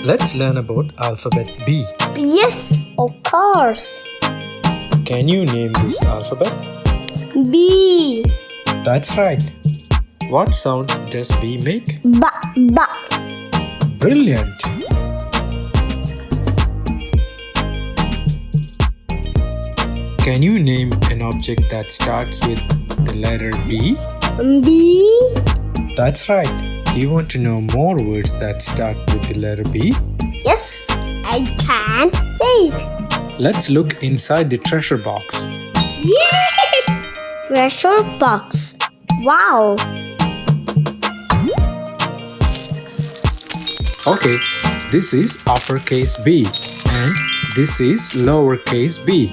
Let's learn about alphabet B. Yes, of course. Can you name this alphabet? B. That's right. What sound does B make? Ba. Ba. Brilliant! Can you name an object that starts with the letter B? B. That's right. Do you want to know more words that start with the letter B? Yes, I can. Wait. Let's look inside the treasure box. Yay! Treasure box. Wow. Okay, this is uppercase B and this is lowercase b.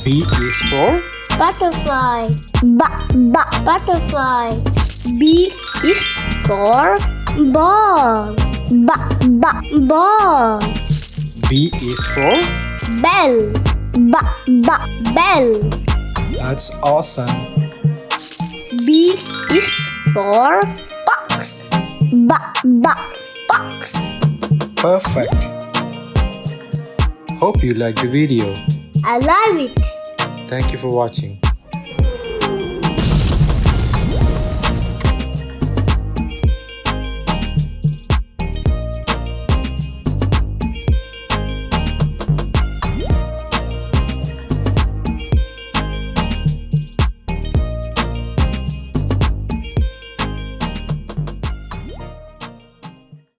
B is for Butterfly. Ba. Ba. Butterfly. B is for ball. Ba. Ba. Ball. B is for Bell. Ba. Ba. Bell. That's awesome. B is for box. Ba. Ba. Box. Perfect. Hope you liked the video. I love it. Thank you for watching.